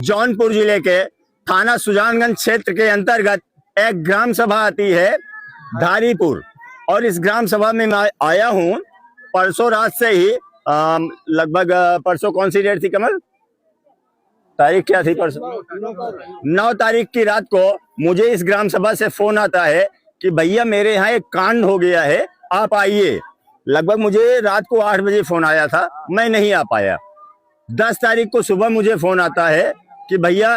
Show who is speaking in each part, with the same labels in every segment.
Speaker 1: जौनपुर जिले के थाना सुजानगंज क्षेत्र के अंतर्गत एक ग्राम सभा आती है धारीपुर, और इस ग्राम सभा में मैं आया हूँ परसों रात से ही। लगभग परसों कौन सी डेट थी कमल? तारीख क्या थी परसों? 9 तारीख की रात को मुझे इस ग्राम सभा से फोन आता है कि भैया मेरे यहाँ एक कांड हो गया है, आप आइए। लगभग मुझे रात को 8 बजे फोन आया था, मैं नहीं आ पाया। 10 तारीख को सुबह मुझे फोन आता है कि भैया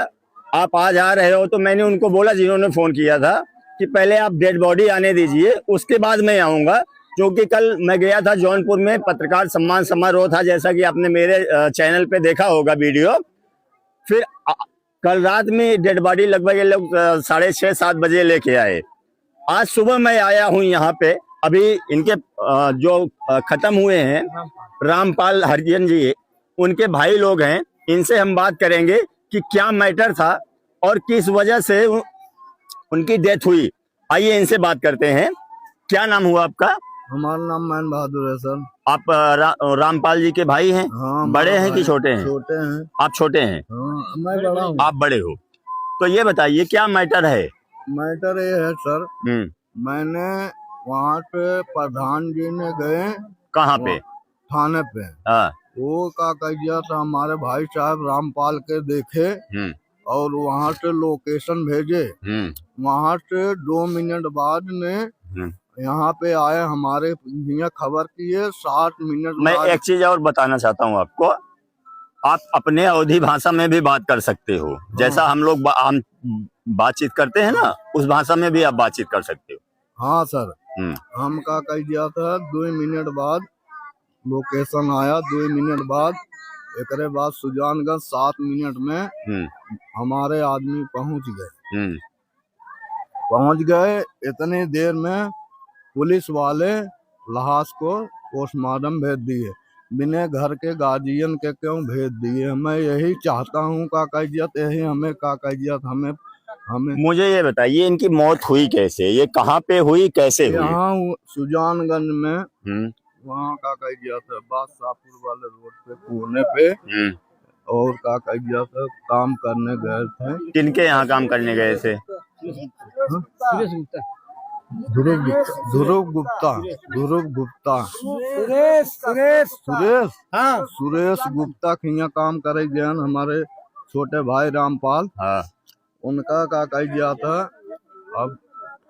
Speaker 1: आप आज आ रहे हो। तो मैंने उनको बोला, जिन्होंने फोन किया था, कि पहले आप डेड बॉडी आने दीजिए, उसके बाद मैं आऊंगा। क्योंकि कल मैं गया था जौनपुर में, पत्रकार सम्मान समारोह था, जैसा कि आपने मेरे चैनल पे देखा होगा वीडियो। फिर कल रात में डेड बॉडी लगभग ये लोग 6:30-7 बजे लेके आए। आज सुबह मैं आया हूँ यहाँ पे। अभी इनके जो खत्म हुए हैं रामपाल हरिजन जी, उनके भाई लोग हैं, इनसे हम बात करेंगे कि क्या मैटर था और किस वजह से उनकी डेथ हुई। आइए इनसे बात करते हैं। क्या नाम हुआ आपका?
Speaker 2: हमारा नाम मान बहादुर है सर।
Speaker 1: आप रामपाल जी के भाई हैं?
Speaker 2: हाँ,
Speaker 1: बड़े हैं कि छोटे हैं?
Speaker 2: छोटे हैं।
Speaker 1: आप छोटे हैं?
Speaker 2: हाँ, मैं बड़ा हूँ।
Speaker 1: आप बड़े हो। तो ये बताइए क्या मैटर है?
Speaker 2: मैटर ये है सर, मैंने वहाँ पे प्रधान जी ने गए।
Speaker 1: कहाँ पे?
Speaker 2: थाने पे।
Speaker 1: हाँ।
Speaker 2: वो का कहिया था, हमारे भाई साहब रामपाल के देखे और वहाँ से लोकेशन भेजे। वहाँ से 2 मिनट बाद ने यहाँ पे आए, हमारे यहाँ खबर किए 7 मिनट।
Speaker 1: मैं एक चीज और बताना चाहता हूँ आपको, आप अपने अवधी भाषा में भी बात कर सकते हो। जैसा हम लोग हम बातचीत करते हैं ना, उस भाषा में भी आप बातचीत कर सकते हो।
Speaker 2: हाँ सर। हम का कह दिया था 2 मिनट बाद लोकेशन आया। 2 मिनट बाद एक बाद सुजानगंज 7 मिनट में हमारे आदमी पहुंच गए। इतनी देर में पुलिस वाले लाश को पोस्टमार्टम भेज दिए। बिना घर के गार्जियन के क्यों भेज दिए? मैं यही चाहता हूँ कागजियत, यही हमें कागजियत हमें
Speaker 1: मुझे ये बताइए इनकी मौत हुई कैसे? ये कहाँ पे हुई, कैसे हुई?
Speaker 2: यहाँ सुजानगंज में वहाँ कागजियत बादशाहपुर वाले रोड पे कोने पे। और कागजियत काम करने गए थे।
Speaker 1: किनके यहाँ काम करने गए थे?
Speaker 2: ध्रुव गुप्ता सुरेश गुप्ता के यहाँ काम करे गए। हमारे छोटे भाई रामपाल, उनका का कह दिया था। अब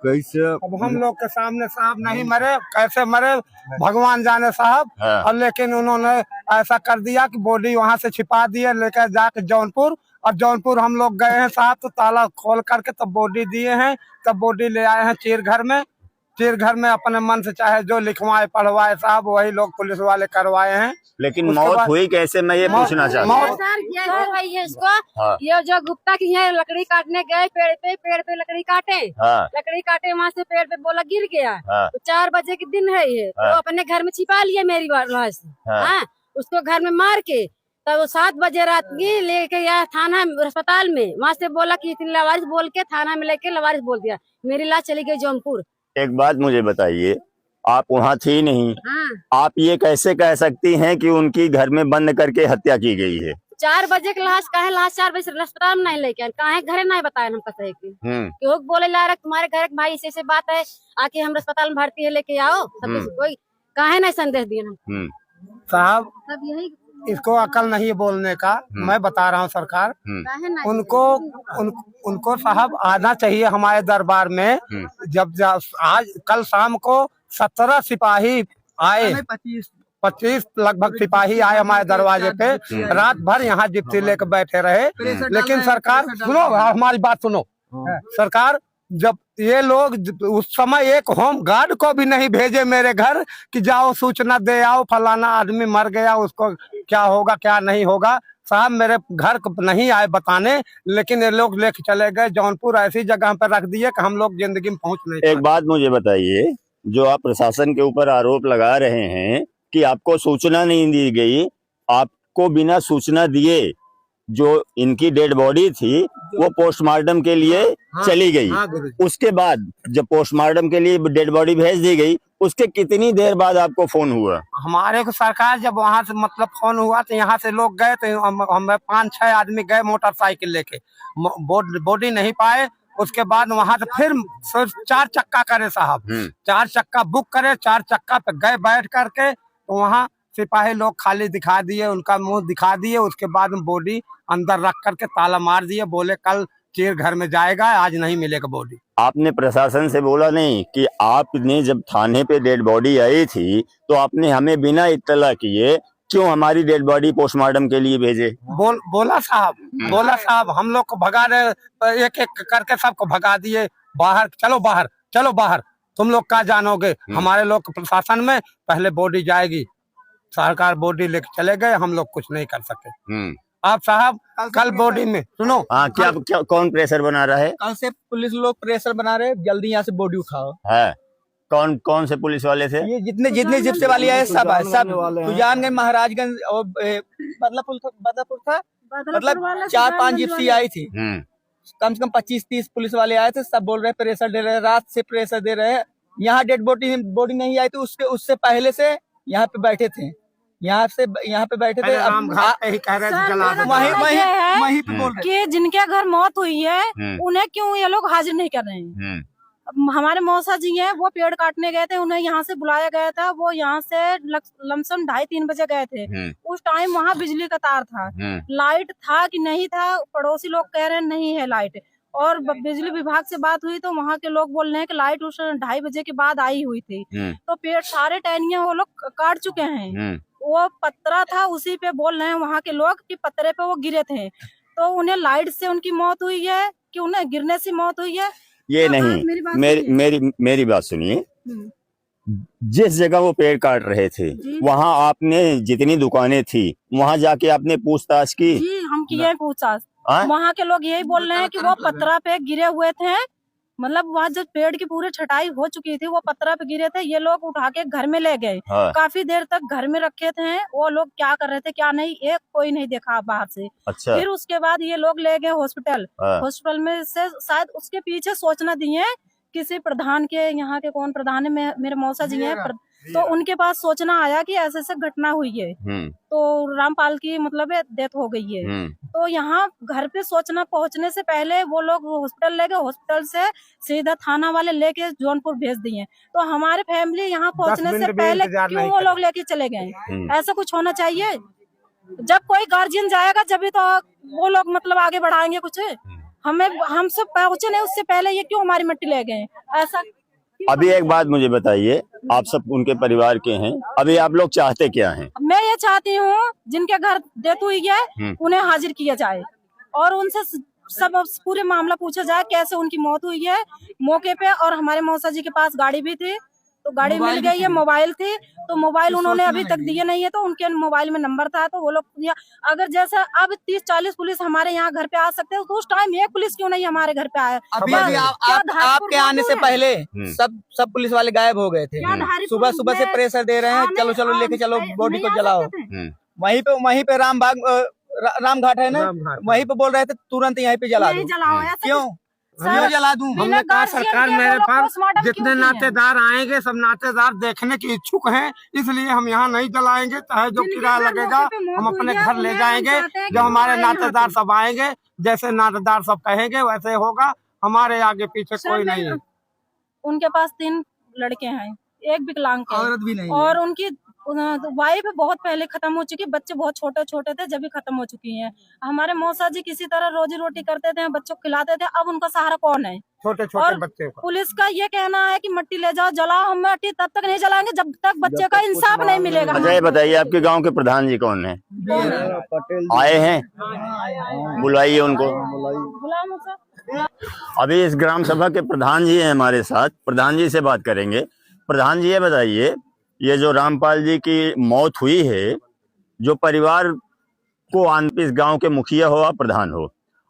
Speaker 2: कैसे
Speaker 3: अब हम लोग के सामने साहब नहीं मरे, कैसे मरे भगवान जाने साहब। और लेकिन उन्होंने ऐसा कर दिया कि बॉडी वहाँ से छिपा दिए, लेकर जाके जौनपुर। और जौनपुर हम लोग गए हैं साहब, तो ताला खोल करके तब बॉडी दिए हैं। तब बॉडी ले आए हैं चीरघर में। चीरघर में अपने मन से चाहे जो लिखवाए पढ़वाए साहब, वही लोग पुलिस वाले करवाए हैं।
Speaker 1: लेकिन मौत हुई कैसे, मैं ये पूछना चाहता हूँ।
Speaker 4: ये जो गुप्ता की है, लकड़ी काटने गए पेड़ पे लकड़ी काटे। लकड़ी काटे, वहाँ से पेड़ पे बोला गिर गया। तो 4 बजे के दिन है ये। तो अपने घर में छिपा लिए मेरी लाश। उसको घर में मार के तब वो 7 बजे रात की लेके गया थाना अस्पताल में। वहाँ से बोला कि इतनी लवारिस बोल के थाना में लेके लवारिस बोल दिया। मेरी लाश चली गई जौनपुर।
Speaker 1: एक बात मुझे बताइए, आप वहाँ थी नहीं। आप ये कैसे कह सकती हैं कि उनकी घर में बंद करके हत्या की गई है?
Speaker 4: 4 बजे के लाश काहे? लाश 4 बजे अस्पताल में नहीं लेके काहे घरे नहीं बताया हम कहे कि बोले ला रहा तुम्हारे घर भाई ऐसे बात है, आके हम अस्पताल में भर्ती है, लेके आओ। कोई काहे नहीं संदेश दिया
Speaker 3: साहब?
Speaker 4: सब यही
Speaker 3: इसको अकल नहीं है बोलने का। मैं बता रहा हूँ सरकार, उनको साहब आना चाहिए हमारे दरबार में। जब आज कल शाम को 17 सिपाही आए, 25 लगभग सिपाही आए हमारे दरवाजे पे। रात भर यहाँ जिप्सी लेकर बैठे रहे। लेकिन सरकार सुनो, हमारी बात सुनो। सरकार जब ये लोग उस समय एक होम गार्ड को भी नहीं भेजे मेरे घर कि जाओ सूचना दे आओ, फलाना आदमी मर गया, उसको क्या होगा क्या नहीं होगा। साहब मेरे घर नहीं आए बताने, लेकिन ये लोग लेके चले गए जौनपुर, ऐसी जगह पर रख दिए कि हम लोग जिंदगी में पहुंच नहीं।
Speaker 1: एक बात मुझे बताइए, जो आप प्रशासन के ऊपर आरोप लगा रहे हैं कि आपको सूचना नहीं दी गई, आपको बिना सूचना दिए जो इनकी डेड बॉडी थी वो पोस्टमार्टम के लिए चली गई। उसके बाद जब पोस्टमार्टम के लिए डेड बॉडी भेज दी गई, उसके कितनी देर बाद आपको फोन हुआ?
Speaker 3: हमारे को सरकार जब वहाँ से मतलब फोन हुआ तो यहाँ से लोग गए तो हम 5-6 आदमी गए मोटरसाइकिल लेके, बॉडी नहीं पाए। उसके बाद वहाँ से फिर 4 चक्का करे साहब, 4 चक्का बुक करे, 4 चक्का पे गए बैठ करके, तो वहाँ सिपाही लोग खाली दिखा दिए, उनका मुंह दिखा दिए। उसके बाद बॉडी अंदर रख करके ताला मार दिए, बोले कल चीर घर में जाएगा, आज नहीं मिलेगा बॉडी।
Speaker 1: आपने प्रशासन से बोला नहीं कि आपने जब थाने पे डेड बॉडी आई थी तो आपने हमें बिना इत्तला किए क्यों हमारी डेड बॉडी पोस्टमार्टम के लिए भेजे?
Speaker 3: बोला साहब हम लोग को भगा रहे, एक एक करके सबको भगा दिए बाहर, चलो बाहर, चलो बाहर, तुम लोग क्या जानोगे, हमारे लोग प्रशासन में पहले बॉडी जाएगी। सरकार बॉडी लेके चले गए, हम लोग कुछ नहीं कर सके। आप साहब कल बॉडी में सुनो,
Speaker 1: हाँ क्या कौन प्रेशर बना रहा है?
Speaker 5: कल से पुलिस लोग प्रेशर बना रहे, जल्दी यहाँ से बॉडी उठाओ।
Speaker 1: है कौन से पुलिस वाले थे?
Speaker 5: ये जितने जिप्से वाले आए सब सुजानगंज, महाराजगंज और बदलापुर था, मतलब 4-5 जिप्सी आई थी। कम से कम 25-30 पुलिस वाले आए थे, सब बोल रहे प्रेशर दे रहे, रात से प्रेशर दे रहे हैं। यहाँ डेड बॉडी नहीं आई थी, उससे पहले से यहाँ पे बैठे थे, यहाँ पे बैठे थे।
Speaker 4: वही कि जिनके घर मौत हुई है उन्हें क्यों ये लोग हाजिर नहीं कर रहे हैं? हमारे मौसा जी हैं, वो पेड़ काटने गए थे, उन्हें यहाँ से बुलाया गया था। वो यहाँ से लमसम 2:30-3 बजे गए थे। उस टाइम वहाँ बिजली का तार था, लाइट था कि नहीं था, पड़ोसी लोग कह रहे हैं नहीं है लाइट। और बिजली विभाग से बात हुई तो वहाँ के लोग बोल रहे हैं कि लाइट उस 2:30 बजे के बाद आई हुई थी। तो पेड़ सारे टहनियाँ वो लोग काट चुके हैं। वो पत्रा था, उसी पे बोल रहे हैं वहाँ के लोग कि पत्रे पे वो गिरे थे। तो उन्हें लाइट से उनकी मौत हुई है कि उन्हें गिरने से मौत हुई है?
Speaker 1: ये नहीं, मेरी बात सुनिए। जिस जगह वो पेड़ काट रहे थे वहाँ आपने जितनी दुकानें थी वहाँ जाके आपने पूछताछ की?
Speaker 4: जी हम किए पूछताछ। वहाँ के लोग यही बोल रहे हैं कि वो पत्रा पे गिरे हुए थे, मतलब वहाँ जब पेड़ की पूरी छटाई हो चुकी थी वो पत्रा पे गिरे थे। ये लोग उठा के घर में ले गए। काफी देर तक घर में रखे थे। वो लोग क्या कर रहे थे क्या नहीं, एक कोई नहीं देखा बाहर से।
Speaker 1: अच्छा।
Speaker 4: फिर उसके बाद ये लोग ले गए हॉस्पिटल में से शायद उसके पीछे सूचना दी है किसी प्रधान के, यहाँ के कौन प्रधान है, मेरे मौसा जी हैं, तो उनके पास सूचना आया कि ऐसे ऐसे घटना हुई है। तो रामपाल की मतलब डेथ हो गई है। तो यहाँ घर पे सूचना पहुँचने से पहले वो लोग हॉस्पिटल ले गए, हॉस्पिटल से सीधा थाना वाले लेके जौनपुर भेज दिए। तो हमारे फैमिली यहाँ पहुँचने से पहले क्यों वो लोग लेके चले गए? ऐसा कुछ होना चाहिए। जब कोई गार्जियन जाएगा जब तो वो लोग मतलब आगे बढ़ाएंगे कुछ। हम सब पहुँचे नहीं उससे पहले ये क्यों हमारी मिट्टी ले गए? ऐसा
Speaker 1: अभी एक बात मुझे बताइए, आप सब उनके परिवार के हैं, अभी आप लोग चाहते क्या हैं?
Speaker 4: मैं ये चाहती हूँ जिनके घर डेथ हुई है उन्हें हाजिर किया जाए और उनसे सब पूरे मामला पूछा जाए कैसे उनकी मौत हुई है मौके पे। और हमारे मौसा जी के पास गाड़ी भी थी, तो गाड़ी मिल गई है, मोबाइल थी, तो मोबाइल उन्होंने अभी तक दिए नहीं है। तो उनके मोबाइल में नंबर था, तो वो लोग अगर जैसा अब 30-40 पुलिस हमारे यहाँ घर पे आ सकते हैं तो उस टाइम एक पुलिस क्यों नहीं हमारे घर पे आया?
Speaker 5: अभी आपके आने से पहले सब पुलिस वाले गायब हो गए थे। सुबह से प्रेशर दे रहे हैं, चलो लेके चलो बॉडी को जलाओ। वहीं पे राम घाट है ना, वहीं पे बोल रहे थे तुरंत यहीं पे जला दो। क्यों जला दूं?
Speaker 3: हमने कहा सरकार मेरे पास जितने नातेदार आएंगे सब नातेदार देखने के इच्छुक हैं, इसलिए हम यहाँ नहीं जलाएंगे। चाहे जो किराया लगेगा हम अपने घर ले जाएंगे। जब हमारे नातेदार सब आएंगे, जैसे नातेदार सब कहेंगे वैसे होगा, हमारे आगे पीछे कोई नहीं है।
Speaker 4: उनके पास 3 लड़के हैं, एक विकलांग
Speaker 5: औरत भी नहीं,
Speaker 4: और उनकी वाइफ बहुत पहले खत्म हो चुकी, बच्चे बहुत छोटे छोटे थे जब भी खत्म हो चुकी हैं। हमारे मौसा जी किसी तरह रोजी रोटी करते थे, बच्चों को खिलाते थे, अब उनका सहारा कौन है?
Speaker 3: छोटे छोटे बच्चे।
Speaker 4: पुलिस का ये कहना है कि मट्टी ले जाओ जलाओ, हम मट्टी तब तक नहीं जलाएंगे जब तक बच्चे का इंसाफ नहीं मिलेगा।
Speaker 1: अच्छा बताइए आपके गाँव के प्रधान जी कौन है? आए हैं, बुलाइए उनको। अभी इस ग्राम सभा के प्रधान जी हैं हमारे साथ, प्रधान जी से बात करेंगे। प्रधान जी ये बताइए, ये जो रामपाल जी की मौत हुई है, जो परिवार को इस गांव के मुखिया हो आप प्रधान हो,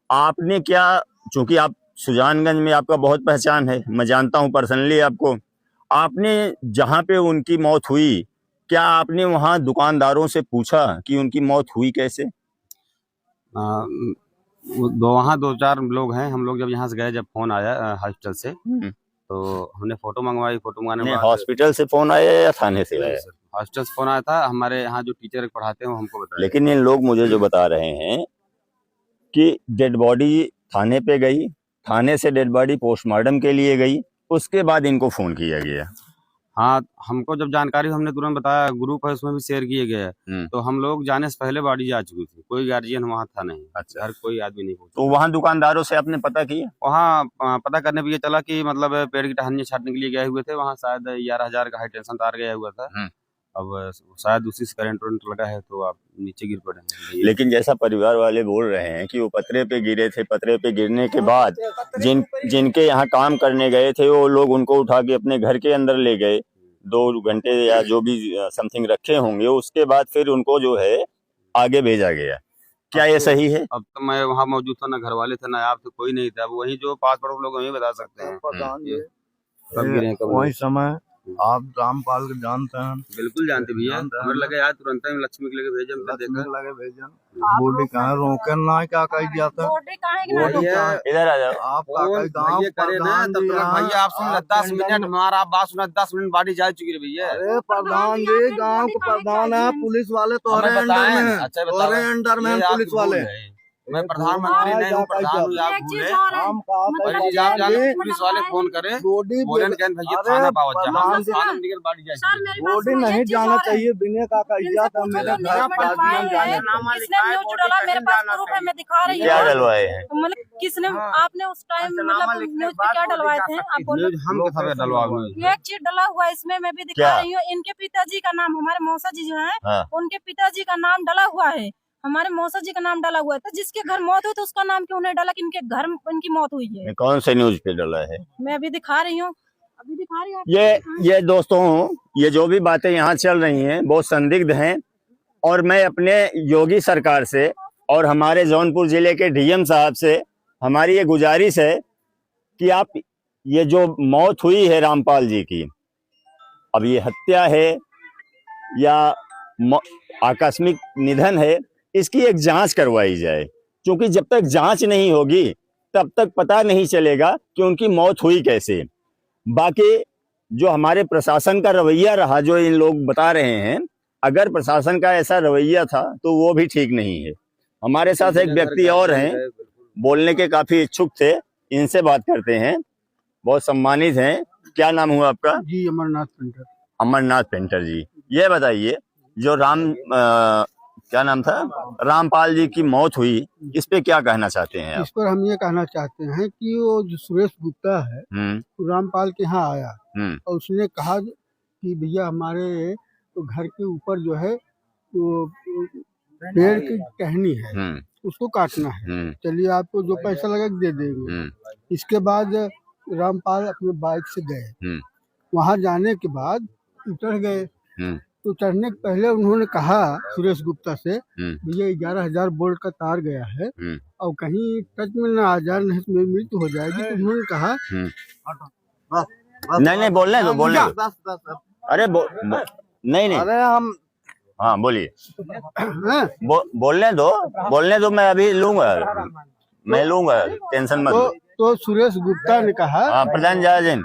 Speaker 1: आपने क्या, चूंकि आप सुजानगंज में आपका बहुत पहचान है, मैं जानता हूं पर्सनली आपको, आपने जहां पे उनकी मौत हुई क्या आपने वहां दुकानदारों से पूछा कि उनकी मौत हुई कैसे?
Speaker 6: वहाँ 2-4 लोग हैं, हम लोग जब यहाँ से गए, जब फोन आया हॉस्पिटल से तो हमने फोटो मंगवाई, फोटो मंगाने
Speaker 1: नहीं,
Speaker 6: के बाद
Speaker 1: हॉस्पिटल से फोन आया या थाने से आया?
Speaker 6: हॉस्टल से फोन आया था, हमारे यहाँ जो टीचर पढ़ाते हैं वो हमको बताया।
Speaker 1: लेकिन इन लोग मुझे जो बता रहे हैं कि डेड बॉडी थाने पे गई, थाने से डेड बॉडी पोस्टमार्टम के लिए गई, उसके बाद इनको फोन किया गया।
Speaker 6: हाँ, हमको जब जानकारी हमने तुरंत बताया, ग्रुप है उसमें भी शेयर किए गए हैं। तो हम लोग जाने से पहले बॉडी जा चुकी थी, कोई गार्जियन वहाँ था नहीं।
Speaker 1: अच्छा,
Speaker 6: घर कोई आदमी नहीं पहुंचा।
Speaker 1: तो वहाँ दुकानदारों से आपने पता किया?
Speaker 6: वहाँ पता करने पे ये चला कि मतलब पेड़ की टहनियाँ छाटने के लिए गए हुए थे, वहाँ शायद 11,000 का हाई टेंशन तार गया हुआ था। अब शायद उसी से करंट वरंट लगा है तो आप नीचे गिर पड़े।
Speaker 1: लेकिन जैसा परिवार वाले बोल रहे हैं कि वो पतरे पे गिरे थे, पतरे पे गिरने के बाद जिनके यहाँ काम करने गए थे वो लोग उनको उठा के अपने घर के अंदर ले गए, 2 घंटे या जो भी समथिंग रखे होंगे, उसके बाद फिर उनको जो है आगे भेजा गया। क्या ये सही है?
Speaker 6: अब तो मैं वहाँ मौजूद था, ना घर वाले थे ना आप थे, कोई नहीं था। अब वही जो पास पड़ोस लोग वही बता सकते हैं कब गिरे कब
Speaker 2: वही समय आप रामपाल को जानते हैं?
Speaker 6: बिल्कुल जानते भैया, हमें लगे यार तुरंत ही लक्ष्मी के लेके भेजे,
Speaker 2: लगे भेजन बॉडी कहाँ रोके ना क्या कही जाता?
Speaker 1: इधर आ जाओ।
Speaker 2: आपका गाँव प्रधान जी
Speaker 6: भैया आप सुन 10 मिनट हमारा आप बात सुना, 10 मिनट बाड़ी जा चुकी है भैया।
Speaker 2: अरे प्रधान जी गांव के प्रधान है, पुलिस वाले तो
Speaker 6: हमें
Speaker 2: अंडर
Speaker 6: बताएं।
Speaker 2: में है,
Speaker 6: अच्छा
Speaker 2: तोहरे अंडर में है पुलिस वाले।
Speaker 6: मैं प्रधानमंत्री नहीं हूँ, प्रधान हूँ, आप भूले। आप जाने पुलिस वाले फोन करें, बोले भैया थाना पावत जा, हम थाना में निकल बाड़ी जाए।
Speaker 2: बॉडी नहीं जाना चाहिए, बिना का कहिया था मेरे घर गार्जियन जाने।
Speaker 4: मेरे पास प्रूफ है, मैं दिखा रही हूँ।
Speaker 1: क्या डलवाए हैं?
Speaker 4: मतलब किसने आपने उस टाइम मतलब न्यूज पे क्या डलवाए थे? आप बोलो।
Speaker 6: हम किताबें डलवा
Speaker 4: एक चीज डला हुआ है इसमें, मैं भी दिखा रही हूँ। इनके पिताजी का नाम, हमारे मौसा जी जो है, उनके पिताजी का नाम डला हुआ है, हमारे मौसा जी का नाम डला हुआ है। तो जिसके घर मौत हुई तो उसका नाम क्यों नहीं डाला कि इनके घर इनकी मौत हुई है?
Speaker 1: कौन से न्यूज पे डला है?
Speaker 4: मैं अभी दिखा रही हूँ, अभी दिखा रही हूँ।
Speaker 1: ये दोस्तों, ये जो भी बातें यहाँ चल रही हैं बहुत संदिग्ध हैं, और मैं अपने योगी सरकार से और हमारे जौनपुर जिले के डीएम साहब से हमारी ये गुजारिश है कि आप ये जो मौत हुई है रामपाल जी की, अब ये हत्या है या आकस्मिक निधन है, इसकी एक जांच करवाई जाए, क्योंकि जब तक जांच नहीं होगी तब तक पता नहीं चलेगा कि उनकी मौत हुई कैसे। बाकी जो हमारे प्रशासन का रवैया रहा, जो इन लोग बता रहे हैं, अगर प्रशासन का ऐसा रवैया था तो वो भी ठीक नहीं है। हमारे साथ एक व्यक्ति और हैं, बोलने के काफी इच्छुक थे, इनसे बात करते हैं, बहुत सम्मानित हैं। क्या नाम हुआ आपका?
Speaker 2: जी अमरनाथ पेंटर।
Speaker 1: अमरनाथ पेंटर जी, ये बताइए जो क्या नाम था, रामपाल जी की मौत हुई, इस पे क्या कहना चाहते हैं आप?
Speaker 2: इस पर हम ये कहना चाहते हैं कि वो जो सुरेश गुप्ता है, तो रामपाल के यहाँ आया और उसने कहा कि भैया हमारे तो घर के ऊपर जो है तो पेड़ की टहनी है, उसको काटना है, चलिए आपको जो पैसा लगा दे देंगे। इसके बाद रामपाल अपने बाइक से गए, वहाँ जाने के बाद उतर गए। तो चढ़ने के पहले उन्होंने कहा सुरेश गुप्ता से, भैया 11,000 वोल्ट का तार गया है और कहीं टच में ना आ जाए, नहीं तो मेरी मृत्यु हो जाएगी। तो उन्होंने कहा
Speaker 1: नहीं बोलने दो, बोलने दो। अरे नहीं
Speaker 2: अरे हम
Speaker 1: हाँ बोलिए, बोलने दो, मैं अभी लूंगा, टेंशन मत लो।
Speaker 2: तो सुरेश गुप्ता ने कहा,
Speaker 1: प्रधान जयजन,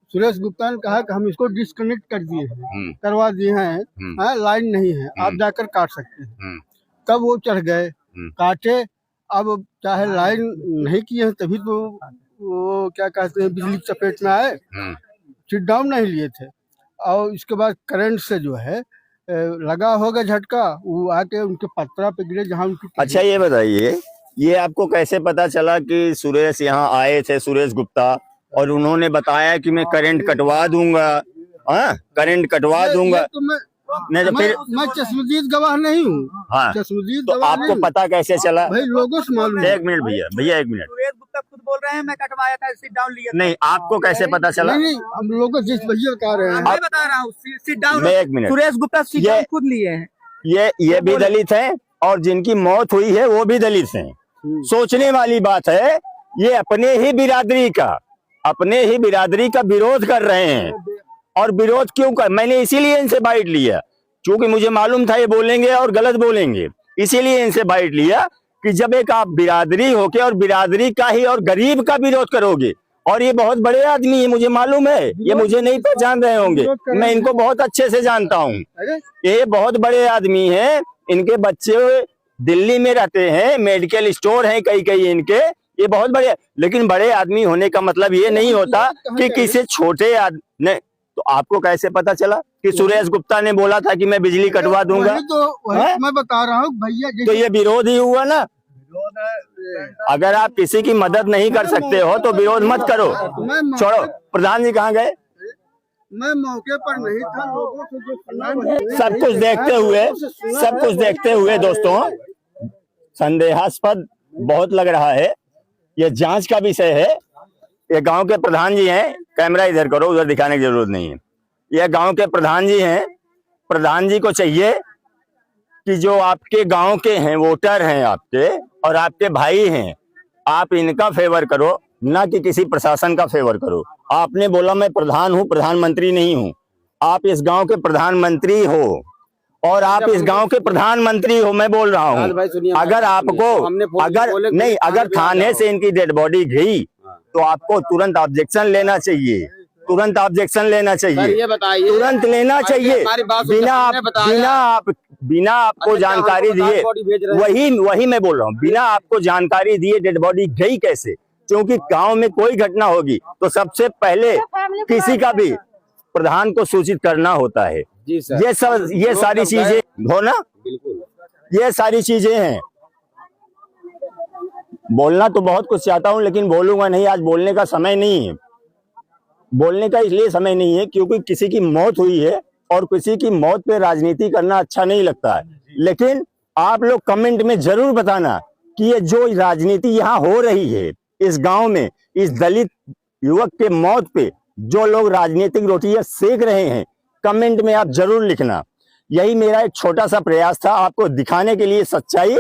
Speaker 2: सुरेश गुप्ता ने कहा कि हम इसको डिस्कनेक्ट कर दिए हैं, करवा दिए हैं, लाइन नहीं है, आप जाकर काट सकते हैं। तब वो चढ़ गए, काटे। अब चाहे लाइन नहीं किए हैं तभी तो वो क्या कहते हैं बिजली की चपेट में आए, सिट डाउन नहीं लिए थे। और इसके बाद करंट से जो है लगा होगा झटका, वो आके उनके पत्रा पे गिरे जहाँ उनकी। अच्छा
Speaker 1: ये बताइए, ये आपको कैसे पता चला कि सुरेश यहाँ आए थे, सुरेश गुप्ता, और उन्होंने बताया कि मैं करंट कटवा दूंगा? करंट कटवा दूंगा।
Speaker 2: तो नहीं तो फिर मैं चश्मदीद गवाह नहीं हूँ। चश्मदीद
Speaker 1: तो आपको पता कैसे चला?
Speaker 2: भाई लोगों से मालूम।
Speaker 1: एक मिनट भैया, एक मिनट।
Speaker 5: सुरेश गुप्ता खुद बोल रहे हैं मैं कटवाया था, सिट डाउन लिया।
Speaker 1: नहीं, आपको कैसे पता चला?
Speaker 2: नहीं, हम लोगों जिस भैया बता रहे हैं,
Speaker 5: मैं बता रहा हूँ, सिट डाउन।
Speaker 1: एक minute,
Speaker 5: Suresh Gupta sit down खुद लिए हैं।
Speaker 1: ये भी दलित हैं और जिनकी मौत हुई है वो भी दलित हैं। सोचने वाली बात है, ये अपने ही बिरादरी का विरोध कर रहे हैं। और विरोध क्यों कर, मैंने इसीलिए इनसे बाइट लिया, क्योंकि मुझे मालूम था ये बोलेंगे और गलत बोलेंगे, इसीलिए इनसे बाइट लिया कि जब एक आप बिरादरी होके और बिरादरी का ही और गरीब का विरोध करोगे और ये बहुत बड़े आदमी है, मुझे मालूम है, ये मुझे नहीं पहचान रहे होंगे, मैं इनको बहुत अच्छे से जानता हूँ। ये बहुत बड़े आदमी हैं, इनके बच्चे दिल्ली में रहते हैं, मेडिकल स्टोर हैं कई कई इनके, ये बहुत बड़े, लेकिन बड़े आदमी होने का मतलब ये नहीं होता कि किसी छोटे आदमी। तो आपको कैसे पता चला कि सुरेश गुप्ता ने बोला था कि मैं बिजली कटवा दूंगा?
Speaker 2: मैं बता रहा हूँ भैया,
Speaker 1: तो ये विरोध ही हुआ ना। अगर आप किसी की मदद नहीं कर सकते हो तो विरोध मत करो, छोड़ो। प्रधान जी कहाँ गए?
Speaker 2: मैं मौके पर नहीं था, लोगों से जो
Speaker 1: सब कुछ देखते हुए दोस्तों, संदेहास्पद बहुत लग रहा है, ये जांच का विषय है। ये गांव के प्रधान जी हैं, कैमरा इधर करो, उधर दिखाने की जरूरत नहीं है। ये गांव के प्रधान जी हैं, प्रधान जी को चाहिए कि जो आपके गांव के हैं, वोटर हैं आपके और आपके भाई हैं, आप इनका फेवर करो, ना कि किसी प्रशासन का फेवर करो। आपने बोला मैं प्रधान हूं, प्रधानमंत्री नहीं हूं। आप इस गांव के प्रधानमंत्री हो और आप इस गांव के प्रधानमंत्री हो, मैं बोल रहा हूं। अगर आपको अगर थाने से इनकी डेड बॉडी गई तो आपको तुरंत ऑब्जेक्शन लेना चाहिए, तुरंत ऑब्जेक्शन लेना चाहिए,
Speaker 6: ये बताइए,
Speaker 1: तुरंत लेना चाहिए, बिना आपको जानकारी दिए। वही मैं बोल रहा हूँ, बिना आपको जानकारी दिए डेड बॉडी गई कैसे? क्योंकि गांव में कोई घटना होगी तो सबसे पहले किसी का भी प्रधान को सूचित करना होता है।
Speaker 6: जी सर।
Speaker 1: ये सारी चीजें हो ना, ये सारी चीजें हैं। बोलना तो बहुत कुछ चाहता हूं लेकिन बोलूंगा नहीं, आज बोलने का समय नहीं है। बोलने का इसलिए समय नहीं है क्योंकि किसी की मौत हुई है और किसी की मौत पे राजनीति करना अच्छा नहीं लगता है। लेकिन आप लोग कमेंट में जरूर बताना कि ये जो राजनीति यहाँ हो रही है इस गांव में, इस दलित युवक के मौत पे जो लोग राजनीतिक रोटियां सेक रहे हैं, कमेंट में आप जरूर लिखना। यही मेरा एक छोटा सा प्रयास था आपको दिखाने के लिए सच्चाई,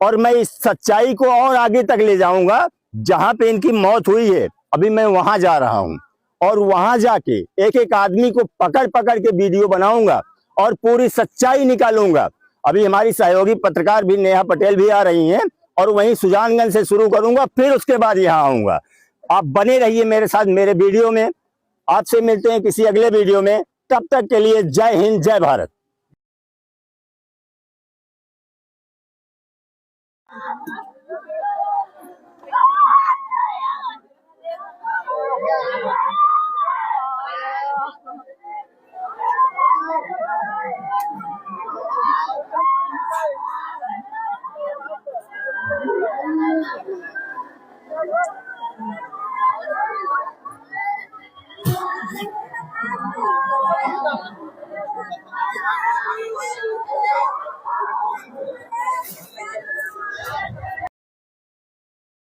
Speaker 1: और मैं इस सच्चाई को और आगे तक ले जाऊंगा। जहां पे इनकी मौत हुई है अभी मैं वहां जा रहा हूं और वहां जाके एक एक आदमी को पकड़ पकड़ के वीडियो बनाऊंगा और पूरी सच्चाई निकालूंगा। अभी हमारी सहयोगी पत्रकार भी नेहा पटेल भी आ रही हैं और वहीं सुजानगंज से शुरू करूंगा, फिर उसके बाद यहाँ आऊंगा। आप बने रहिए मेरे साथ मेरे वीडियो में। आपसे मिलते हैं किसी अगले वीडियो में, तब तक के लिए जय हिंद, जय भारत।